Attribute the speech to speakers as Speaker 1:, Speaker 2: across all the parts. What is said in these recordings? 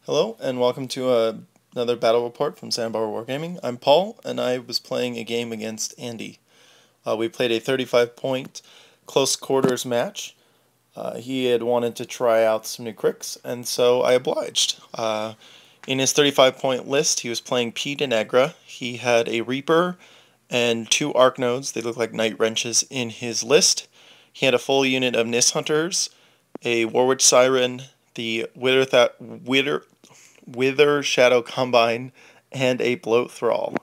Speaker 1: Hello, and welcome to another battle report from Sandbar Wargaming. I'm Paul, and I was playing a game against Andy. We played a 35-point close quarters match. He had wanted to try out some new Cryx, and so I obliged. In his 35-point list, he was playing pDenny. He had a Reaper and 2 Arc Nodes. They look like Knight Wrenches in his list. He had a full unit of Nis Hunters, a Warwitch Siren, the Wither Shadow Combine, and a Bloat Thrall.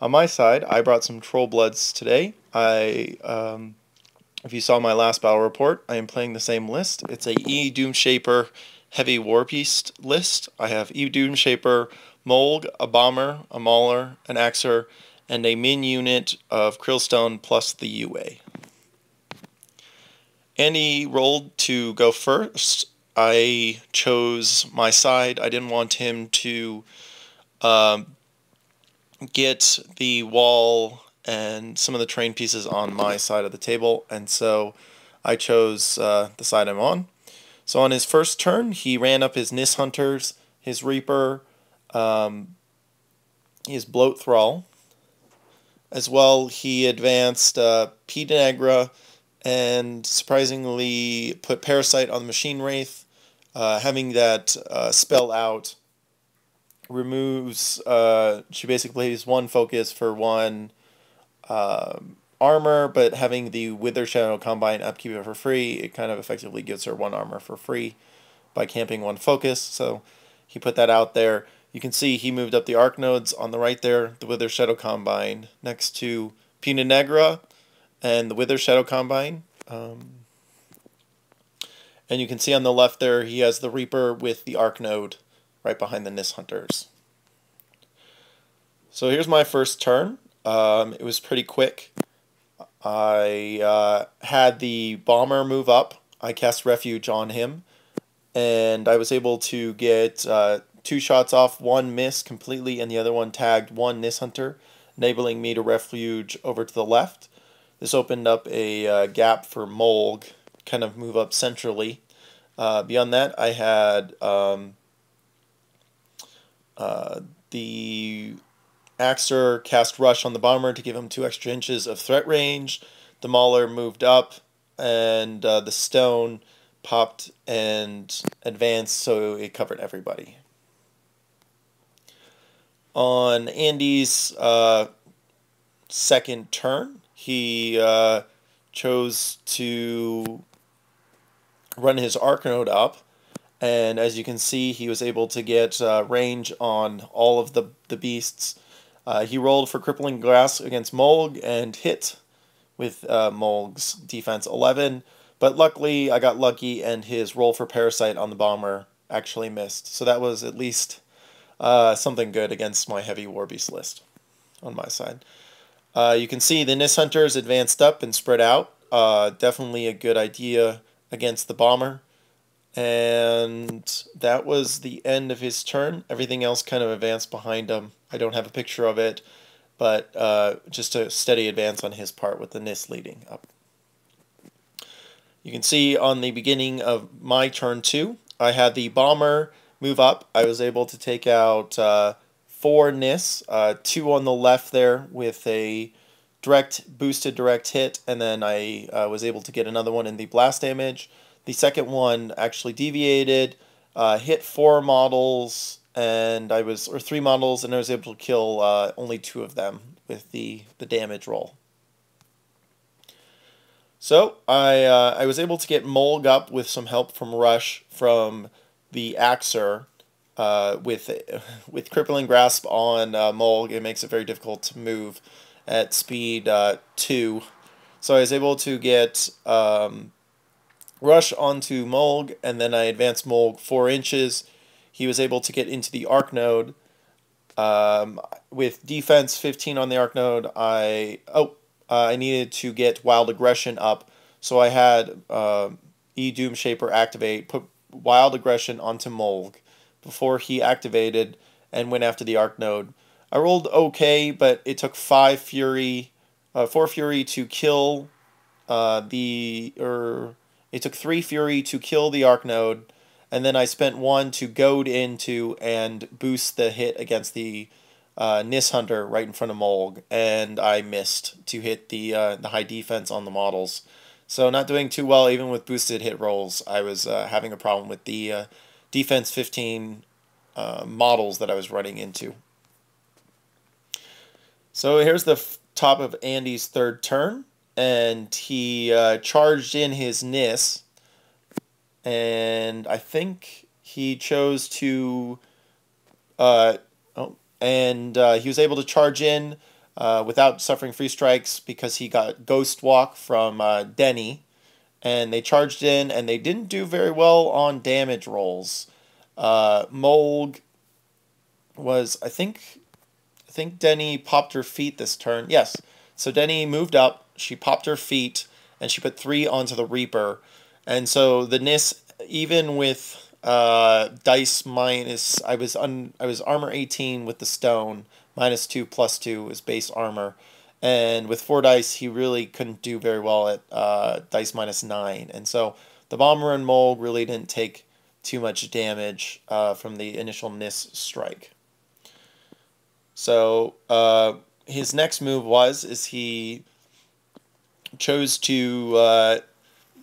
Speaker 1: On my side, I brought some Trollbloods today. If you saw my last battle report, I am playing the same list. It's a eDoomshaper Heavy War Beast list. I have eDoomshaper, Mulg, a Bomber, a Mauler, an Axer, and a min unit of Krillstone plus the UA. Andy rolled to go first. I chose my side. I didn't want him to get the wall and some of the terrain pieces on my side of the table, and so I chose the side I'm on. So on his first turn, he ran up his Nis Hunters, his Reaper, his Bloat Thrall. As well, he advanced pDenny and surprisingly put Parasite on the Machine Wraith. Having that spell out removes, she basically has one focus for one armor, but having the Wither Shadow Combine upkeep it for free, it kind of effectively gives her one armor for free by camping one focus. So he put that out there. You can see he moved up the Arc Nodes on the right there, the Wither Shadow Combine next to pDenny and the Wither Shadow Combine. And you can see on the left there, he has the Reaper with the Arc Node right behind the Nis Hunters. So here's my first turn. It was pretty quick. I had the Bomber move up. I cast Refuge on him, and I was able to get 2 shots off, one miss completely, and the other one tagged one Nis Hunter, enabling me to Refuge over to the left. This opened up a gap for Mulg, kind of move up centrally. Beyond that, I had the Axer cast Rush on the Bomber to give him 2 extra inches of threat range. The Mauler moved up, and the Stone popped and advanced, so it covered everybody. On Andy's second turn, he chose to run his Arc Node up, and as you can see, he was able to get range on all of the beasts. He rolled for Crippling Grasp against Mulg and hit with Mulg's defense 11, but luckily I got lucky and his roll for Parasite on the Bomber actually missed. So that was at least something good against my Heavy War Beast list on my side. You can see the Nis Hunters advanced up and spread out. Definitely a good idea against the Bomber. And that was the end of his turn. Everything else kind of advanced behind him. I don't have a picture of it, but just a steady advance on his part with the Nis leading up. You can see on the beginning of my turn 2, I had the Bomber move up. I was able to take out 4 Nis, 2 on the left there with a boosted direct hit, and then I was able to get another one in the blast damage. The second one actually deviated, hit 4 models, and or 3 models, and I was able to kill only 2 of them with the damage roll. So I was able to get Mulg up with some help from Rush from the Axer. With Crippling Grasp on Mulg, it makes it very difficult to move at speed 2. So I was able to get Rush onto Mulg, and then I advanced Mulg 4 inches. He was able to get into the Arc Node. With defense 15 on the Arc Node, I needed to get Wild Aggression up, so I had eDoomshaper activate, put Wild Aggression onto Mulg before he activated and went after the Arc Node. I rolled okay, but it took 4 Fury to kill it took 3 Fury to kill the Arc Node, and then I spent 1 to goad into and boost the hit against the Nis Hunter right in front of Mulg, and I missed to hit the high defense on the models. So not doing too well even with boosted hit rolls. I was having a problem with the defense 15 models that I was running into. So here's the top of Andy's third turn, and he charged in his Nis, and I think he chose to, he was able to charge in without suffering free strikes because he got Ghost Walk from Denny, and they charged in, and they didn't do very well on damage rolls. Mulg was, I think Denny popped her feet this turn. Yes. So Denny moved up, she popped her feet, and she put 3 onto the Reaper. And so the Nis, even with dice minus, I was armor 18 with the stone, -2 +2 is base armor. And with 4 dice, he really couldn't do very well at dice -9. And so the Bomber and Mulg really didn't take too much damage from the initial Nis strike. So his next move he chose to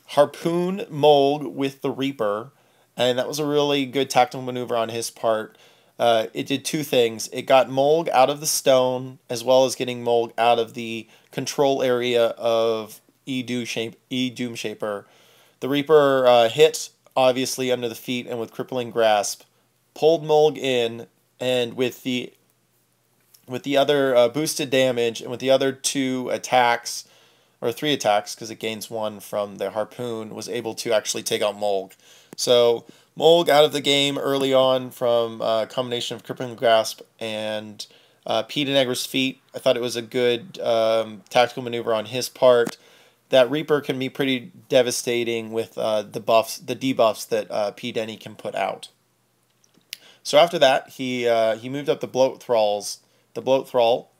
Speaker 1: harpoon Mulg with the Reaper, and that was a really good tactical maneuver on his part. It did 2 things. It got Mulg out of the stone, as well as getting Mulg out of the control area of eDoomshaper. The Reaper hit, obviously, under the feet and with crippling grasp, pulled Mulg in, and with the other boosted damage, and with the other 2 attacks, or 3 attacks, because it gains 1 from the harpoon, was able to actually take out Mulg. So Mulg out of the game early on from a combination of crippling grasp and pDenny's feet. I thought it was a good tactical maneuver on his part. That Reaper can be pretty devastating with the debuffs that pDenny can put out. So after that, he moved up the Bloat Thrall,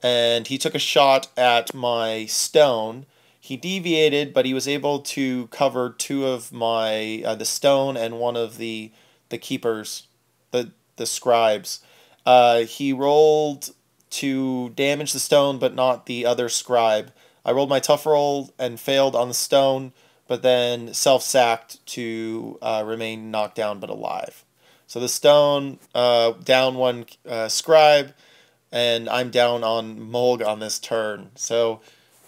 Speaker 1: and he took a shot at my stone. He deviated, but he was able to cover 2 of my the stone and 1 of the keepers, the scribes. He rolled to damage the stone, but not the other scribe. I rolled my tough roll and failed on the stone, but then self-sacked to remain knocked down but alive. So the stone down 1 scribe, and I'm down on Mulg on this turn. So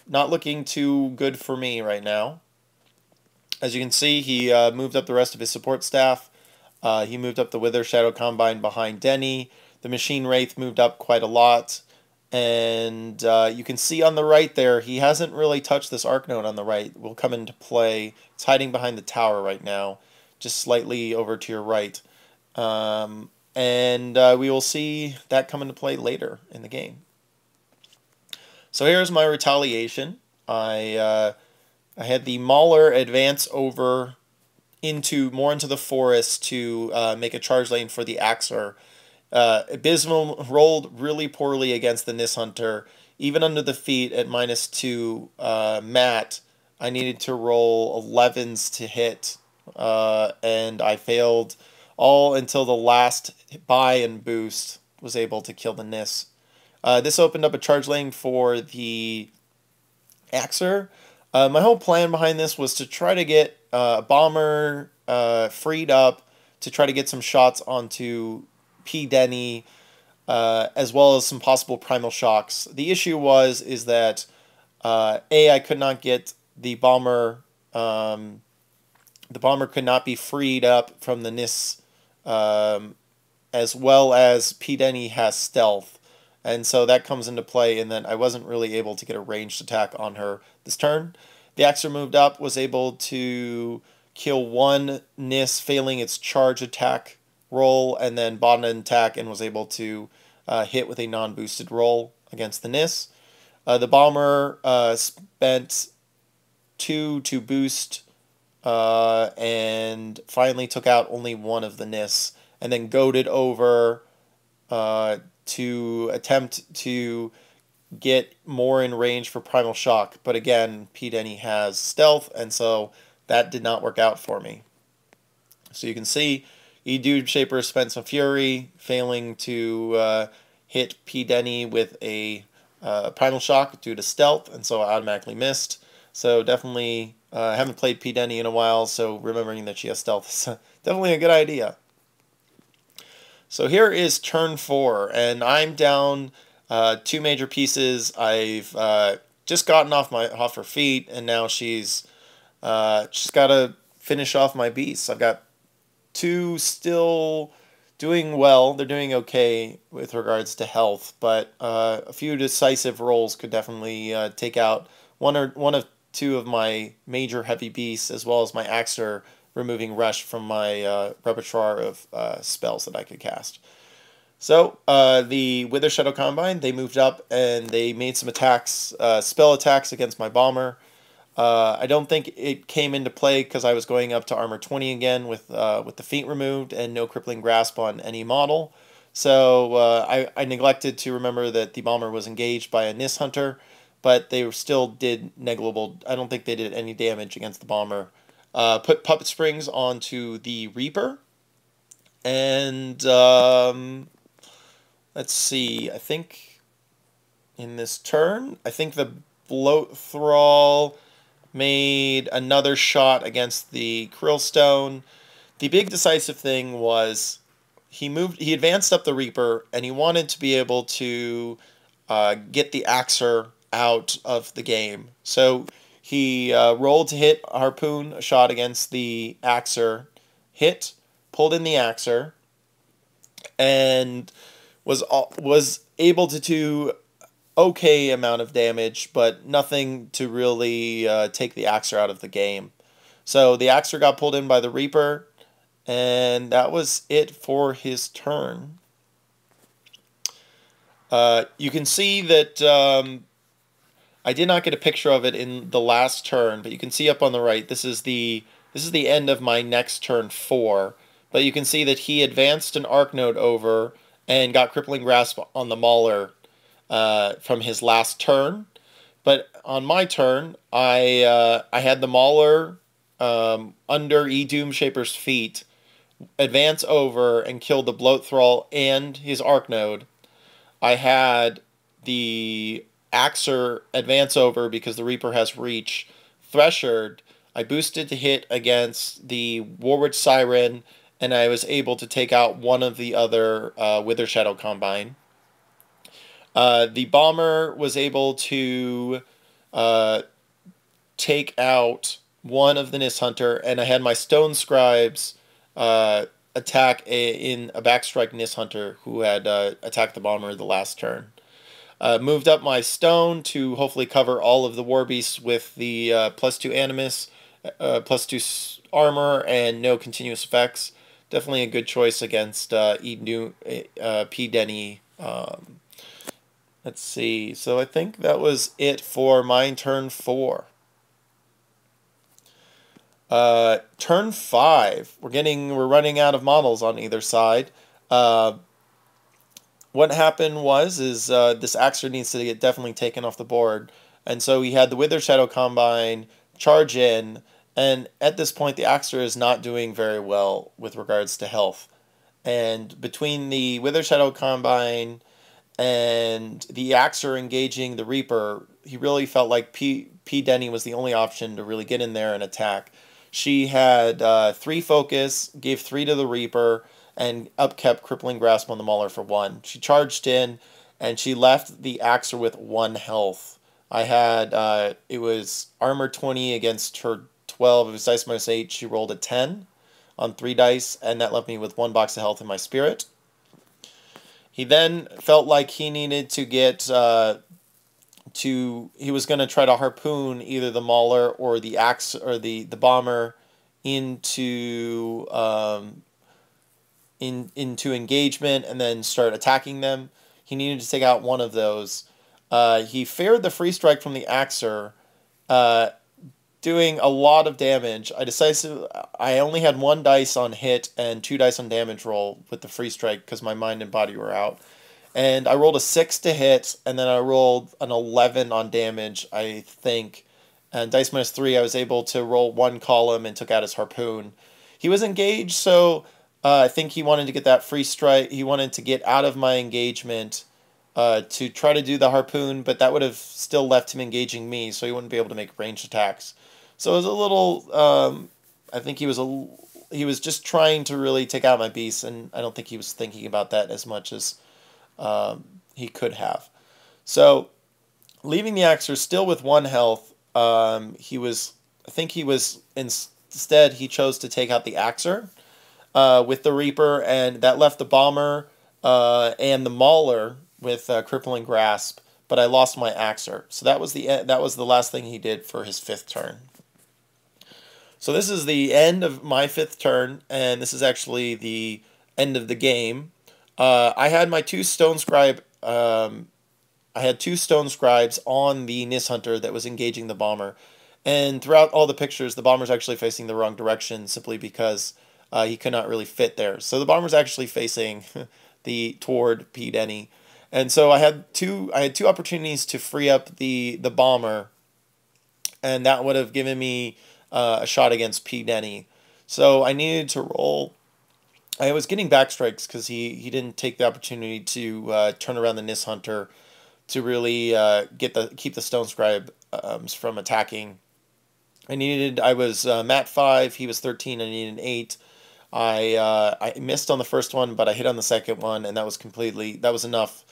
Speaker 1: not looking too good for me right now. As you can see, he moved up the rest of his support staff. He moved up the Wither Shadow Combine behind Denny. The Machine Wraith moved up quite a lot. And you can see on the right there, he hasn't really touched this Arc Node on the right. It will come into play. It's hiding behind the tower right now, just slightly over to your right. And we will see that come into play later in the game. So here's my retaliation. I had the Mauler advance over more into the forest to make a charge lane for the Axer. Abysmal rolled really poorly against the Nis Hunter. Even under the feet at -2 mat, I needed to roll 11s to hit, and I failed all until the last buy and boost was able to kill the Nis. This opened up a charge lane for the Axer. My whole plan behind this was to try to get a Bomber freed up to try to get some shots onto pDenny, as well as some possible primal shocks. The issue is that I could not get the Bomber. The Bomber could not be freed up from the Nis, as well as pDenny has stealth. And so that comes into play, and then I wasn't really able to get a ranged attack on her this turn. The Axer moved up, was able to kill 1 Nis, failing its charge attack roll, and then bought an attack and was able to hit with a non-boosted roll against the Nis. The Bomber spent 2 to boost, and finally took out only 1 of the Nis, and then goaded over to attempt to get more in range for Primal Shock. But again, pDenny has stealth, and so that did not work out for me. So you can see eDoomshaper spent some fury, failing to hit pDenny with a Primal Shock due to stealth, and so I automatically missed. So definitely, I haven't played pDenny in a while, so remembering that she has stealth is definitely a good idea. So here is turn 4, and I'm down 2 major pieces. I've just gotten off her feet, and now she's got to finish off my beasts. I've got 2 still doing well. They're doing okay with regards to health, but a few decisive rolls could definitely take out one of 2 of my major heavy beasts, as well as my Axer, removing Rush from my repertoire of spells that I could cast. So, the Wither Shadow Combine, they moved up and they made some attacks, spell attacks against my Bomber. I don't think it came into play because I was going up to armor 20 again with the feet removed and no crippling grasp on any model. So I neglected to remember that the Bomber was engaged by a Nis Hunter, but they still did negligible. I don't think they did any damage against the Bomber. Put Puppet Springs onto the Reaper, and let's see. I think in this turn, I think the Bloat Thrall made another shot against the Krillstone. The big decisive thing was he advanced up the Reaper, and he wanted to be able to get the Axer out of the game. So he rolled to hit Harpoon, a shot against the Axer, hit, pulled in the Axer, and was able to do okay amount of damage, but nothing to really take the Axer out of the game. So the Axer got pulled in by the Reaper, and that was it for his turn. You can see that I did not get a picture of it in the last turn, but you can see up on the right, this is the end of my next turn 4. But you can see that he advanced an Arc Node over and got Crippling Grasp on the Mauler from his last turn. But on my turn, I had the Mauler under eDoomshaper's feet advance over and kill the Bloat Thrall and his Arc Node. I had the Axer advance over because the Reaper has reach. Threshered, I boosted to hit against the Warwitch Siren, and I was able to take out one of the other Wither Shadow Combine. The Bomber was able to take out one of the Nis Hunter, and I had my Stone Scribes attack in a backstrike Nis Hunter who had attacked the Bomber the last turn. Moved up my Stone to hopefully cover all of the War Beasts with the +2 Animus, +2 armor, and no continuous effects. Definitely a good choice against pDenny. Let's see. So I think that was it for my turn 4. Turn 5. We're running out of models on either side. What happened is this Axer needs to get definitely taken off the board, and so he had the Wither Shadow Combine charge in, and at this point the Axer is not doing very well with regards to health. And between the Wither Shadow Combine and the Axer engaging the Reaper, he really felt like pDenny was the only option to really get in there and attack. She had 3 focus, gave 3 to the Reaper, and upkept Crippling Grasp on the Mauler for 1. She charged in, and she left the Axer with 1 health. I had, it was armor 20 against her 12. It was dice -8. She rolled a 10 on 3 dice, and that left me with 1 box of health in my Spirit. He then felt like he needed to get he was going to try to harpoon either the Mauler or the Axe or the Bomber into into engagement and then start attacking them. He needed to take out one of those. He fared the free strike from the Axer, doing a lot of damage. I only had 1 dice on hit and 2 dice on damage roll with the free strike because my mind and body were out. And I rolled a 6 to hit, and then I rolled an 11 on damage, I think. And dice -3, I was able to roll 1 column and took out his harpoon. He was engaged, so I think he wanted to get that free strike. He wanted to get out of my engagement to try to do the harpoon, but that would have still left him engaging me, so he wouldn't be able to make ranged attacks. So it was a little. I think he was just trying to really take out my beast, and I don't think he was thinking about that as much as he could have. So leaving the Axer still with 1 health, he was. I think he was instead he chose to take out the Axer with the Reaper, and that left the Bomber and the Mauler with crippling grasp. But I lost my Axer, so that was the last thing he did for his 5th turn. So this is the end of my 5th turn, and this is actually the end of the game. I had my 2 Stone Scribe. I had 2 Stone Scribes on the Nis Hunter that was engaging the Bomber, and throughout all the pictures, the Bomber's actually facing the wrong direction simply because he could not really fit there. So the Bomber's actually facing toward pDenny, and so I had two opportunities to free up the Bomber, and that would have given me a shot against pDenny. So I needed to roll. I was getting backstrikes because he didn't take the opportunity to turn around the Nis Hunter to really keep the Stone Scribe from attacking. I was mat 5, he was 13, I needed an 8. I missed on the first one, but I hit on the second one, and that was enough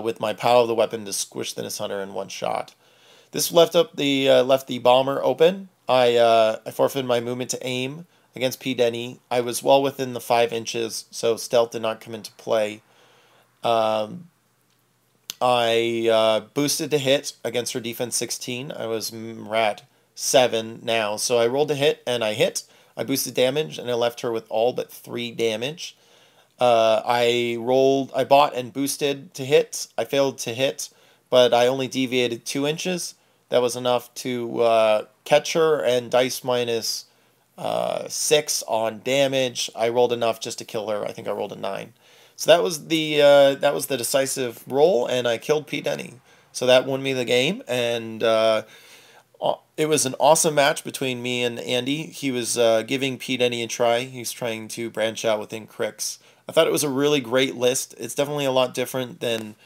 Speaker 1: with my power of the weapon to squish the Nis Hunter in 1 shot. This left the Bomber open. I forfeited my movement to aim against pDenny. I was well within the 5 inches, so stealth did not come into play. I boosted to hit against her defense 16. I was rat 7 now, so I rolled a hit and I hit. I boosted damage and I left her with all but 3 damage. I bought and boosted to hit. I failed to hit, but I only deviated 2 inches. That was enough to catch her and dice minus 6 on damage. I rolled enough just to kill her. I think I rolled a 9. So that was the decisive roll, and I killed pDenny. So that won me the game, and it was an awesome match between me and Andy. He was giving pDenny a try. He's trying to branch out within Cryx. I thought it was a really great list. It's definitely a lot different than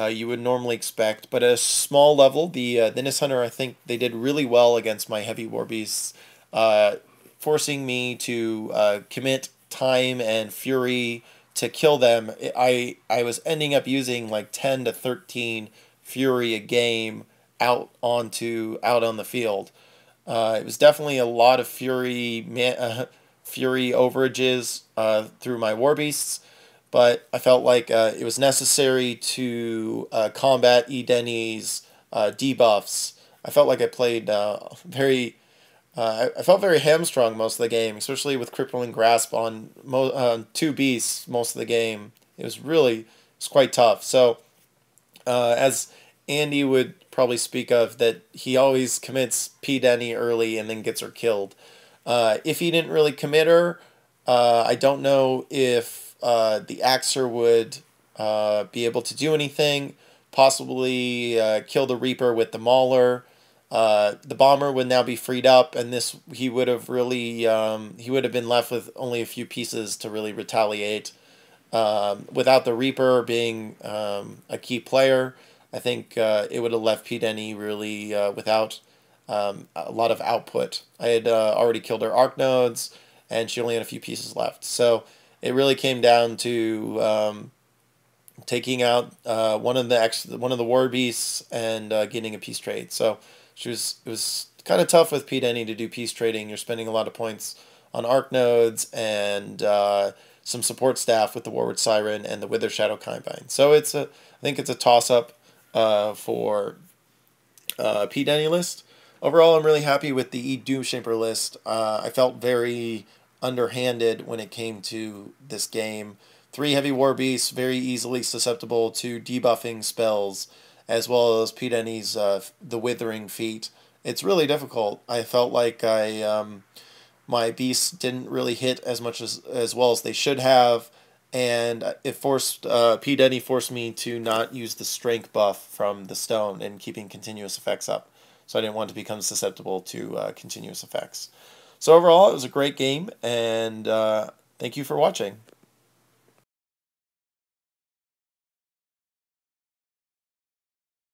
Speaker 1: you would normally expect, but at a small level, the Nis Hunter, I think they did really well against my heavy war beasts, forcing me to commit time and fury to kill them. I was ending up using like 10 to 13 fury a game out on the field. It was definitely a lot of fury overages through my war beasts, but I felt like it was necessary to combat eDenny's debuffs. I felt like I played I felt very hamstrung most of the game, especially with crippling grasp on 2 beasts most of the game. It's quite tough. So, as Andy would probably speak of, that he always commits pDenny early and then gets her killed. If he didn't really commit her, I don't know if the Axer would be able to do anything. Possibly kill the Reaper with the Mauler. The Bomber would now be freed up, and he would have been left with only a few pieces to really retaliate. Without the Reaper being a key player, I think it would have left pDenny really without a lot of output. I had already killed her arc nodes, and she only had a few pieces left. So it really came down to taking out one of the war beasts and getting a peace trade. So it was kind of tough with pDenny to do peace trading. You're spending a lot of points on arc nodes and some support staff with the Warward Siren and the Wither Shadow Combine. So I think it's a toss up for pDenny list. Overall, I'm really happy with the eDoomshaper list. I felt very underhanded when it came to this game. 3 heavy war beasts, very easily susceptible to debuffing spells, as well as pDenny's the Withering feat. It's really difficult. I felt like my beasts didn't really hit as well as they should have, and pDenny forced me to not use the strength buff from the stone and keeping continuous effects up. So I didn't want to become susceptible to continuous effects. So overall, it was a great game, and thank you for watching.